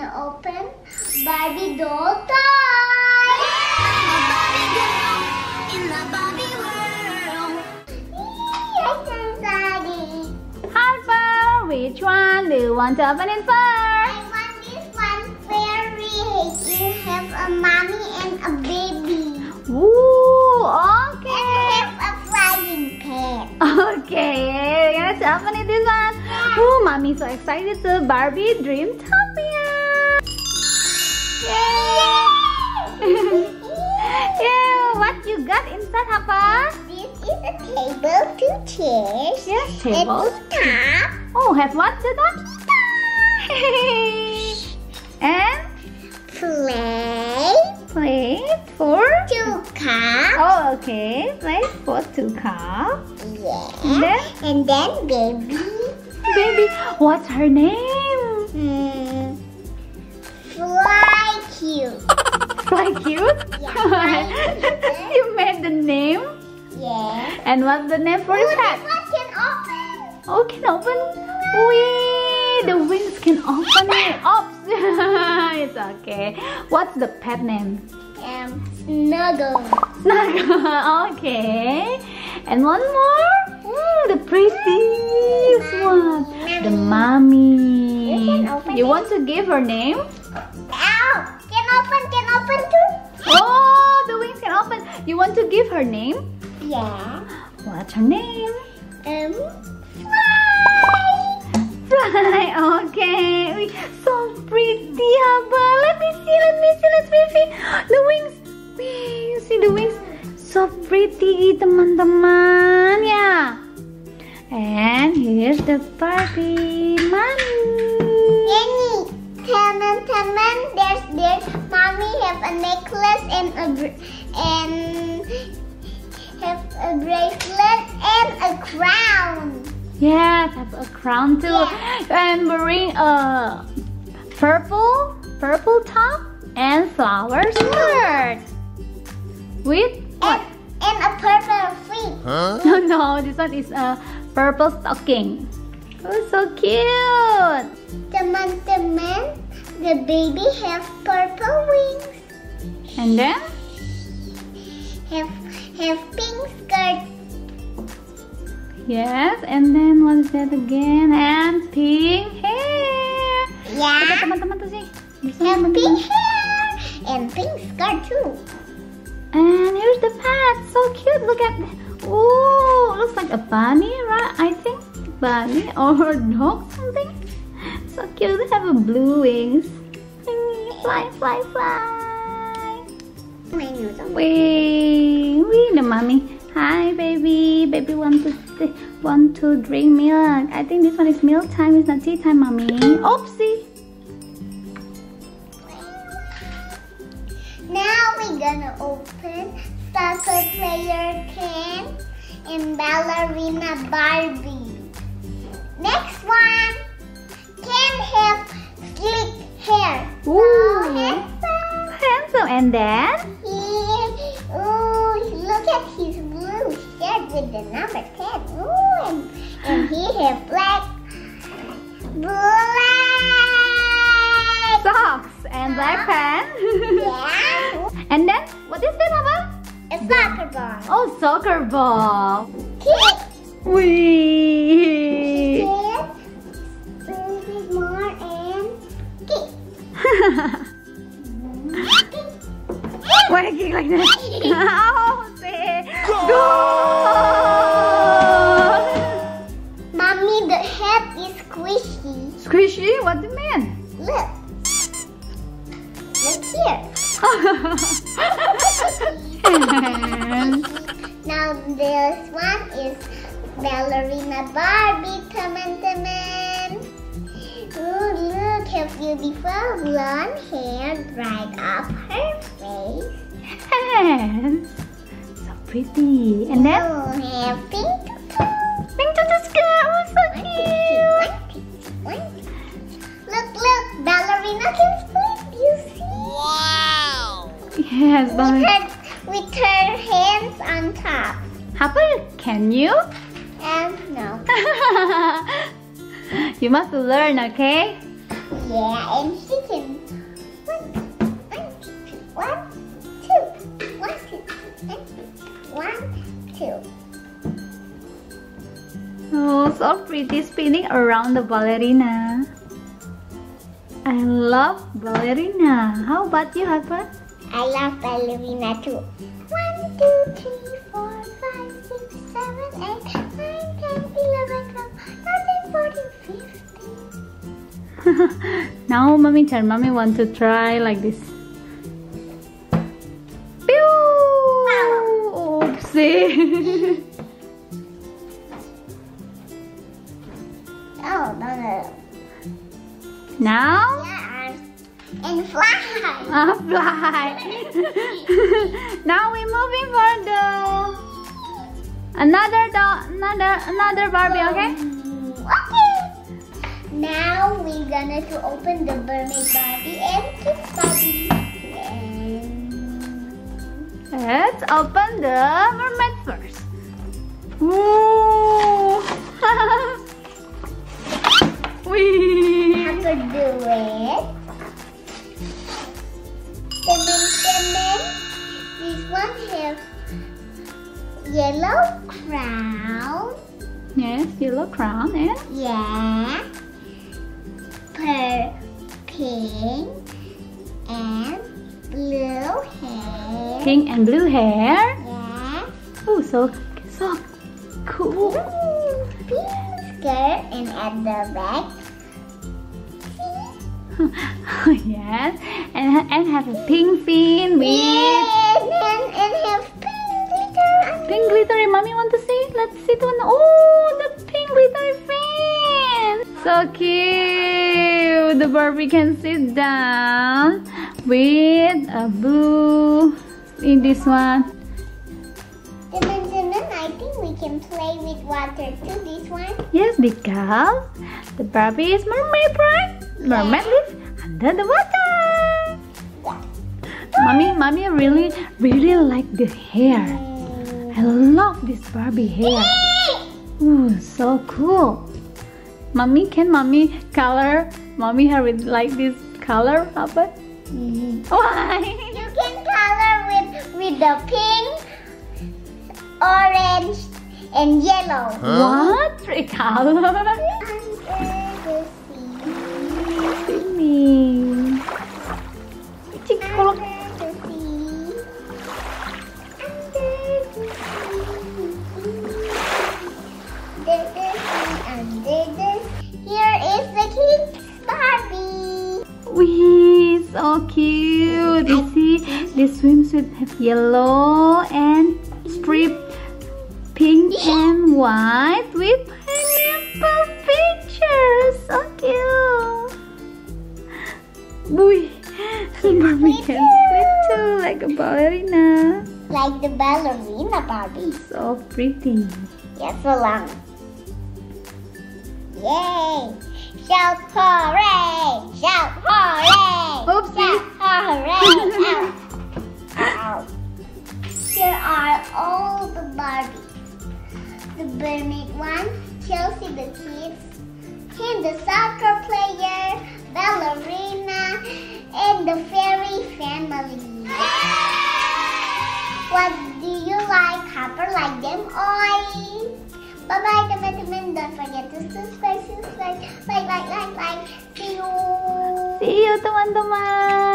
gonna open Barbie doll toy. Barbie girl in the Barbie world. I'm so excited. Harper, which one do you want to open it first? I want this one fairy. You have a mommy and a baby. Ooh, And okay. have a flying cat. Okay, let's open it this one. Ooh, mommy's so excited to Barbie Dreamtopia. Yay! Yeah, what you got inside, Harper? This is a table, 2 chairs, Yes, and table. 2 top. Oh, have what to that? And plate for 2 cups. Oh, okay. Plate for 2 cups. Yeah. And then baby. Baby, what's her name? Fly cute. Fly cute? Yeah. You made the name? Yeah. And what's the name for the Oh, pet? this one can open. Oh, can open? Wee, the wings can open it. Oops. It's okay. What's the pet name? Snuggle. Snuggle. Okay. And one more. Ooh, the prettiest one. The mommy. You can open You it. want to give her name? Ow! Can open too? Oh, the wings can open. You want to give her name? Yeah. What's her name? Fly. Fly. Okay. Wee, so pretty, Harper. Let me see. Let's see. The wings. Wee, you see the wings? So pretty, teman-teman. Yeah. And here's the Barbie mommy. Jenny, teman-teman, there's mommy have a necklace and have a bracelet and a crown. Yes, have a crown too. Yeah. And wearing a purple top and flower skirt. With what? And a purple feet. No, this one is a purple stocking. Oh, so cute. Teman-teman, the baby have purple wings. And then? Have pink skirt. Yes, and then what is that again? And pink hair. Coba Yeah. teman-teman tuh sih. Have pink hair and pink skirt too. And here's the pet. So cute. Look at that. Oh, looks like a bunny, right? I think bunny or dog something. So cute. They have a blue wings. Fly, fly, fly. Wee, the mommy. Hi, baby. Baby want to drink milk. I think this one is milk time. It's not tea time, mommy. Oopsie. Now we're gonna open soccer player Ken and Balerina Barbie. Next one, Ken have slick hair. Ooh. So handsome. Handsome. And then? Look at his blue shirt with the number 10. Ooh, and he have black Socks and black pants. Yeah. And then, what is that, Mama? A soccer ball. Oh, soccer ball. Kick. Wee. Kick. More and kick. Why I kick like that? Oh, say. Go! Mommy, the head is squishy. Squishy? What do you mean? Look. Look here. Now this one is Balerina Barbie, teman-teman. Oh, look, her beautiful blonde hair dried up her face. Yes. So pretty. And then? Oh, have pink Pink to the skirt. Oh, so cute. Look, Balerina can split, you see? Wow! Yes, but With her hands on top. Harper, can you? No. You must learn, okay? Yeah, and she can so pretty spinning around the ballerina. I love ballerina. How about you, Harper? I love ballerina too. 1, 2, 3, 4, 5, 6, 7, 8, 9, 10, 11, 12, 13, 14, 15. Now, mommy turn. Mommy want to try like this. Pew! Oopsie! Oh, no. Now? Yeah, and fly. Fly. Now we're moving for the another Barbie, okay? Okay. Now we're gonna to open the Mermaid Barbie and Kids Barbie. Let's open the mermaid first. Ooh. Wee. How to do it? This one has yellow crown. Yes, yellow crown and Yeah. Pink and blue hair. pink and blue hair. Yeah. Oh, so cool. Pink skirt and at the back. Yes, and have a pink fin with And have pink glitter. pink glittery. Mommy want to see? Let's see the one. Oh, the pink glittery fin. So cute. The Barbie can sit down with a blue in this one. I think we can play with water too. This one. Yes, because the Barbie is mermaid, right? Mermaid lives under the water. Mommy really like the hair. I love this Barbie hair. Ooh, so cool. Can mommy color mommy hair with like this color, Harper? Why? You can color with the pink, orange, and yellow. What? 3 colors? Under the sea. Swimming. Under the sea. Under the sea. Here is the Kids Barbie. Wee, so cute. You see, this swimsuit have yellow and strip pink and white with pineapple pictures. So cute. Wee, Barbie can split too, like a ballerina. Like the ballerina Barbie. So pretty. Yes, so long. Yay! Shout hooray! Shout hooray! Oopsie. Shout hooray! Ow. Here are all the Barbies. The Mermaid one, Chelsea the kids, and the soccer player, Balerina, and the fairy family. What do you like? Harper like them all? Bye-bye, teman-teman. Don't forget to subscribe, like. See you. See you, teman-teman.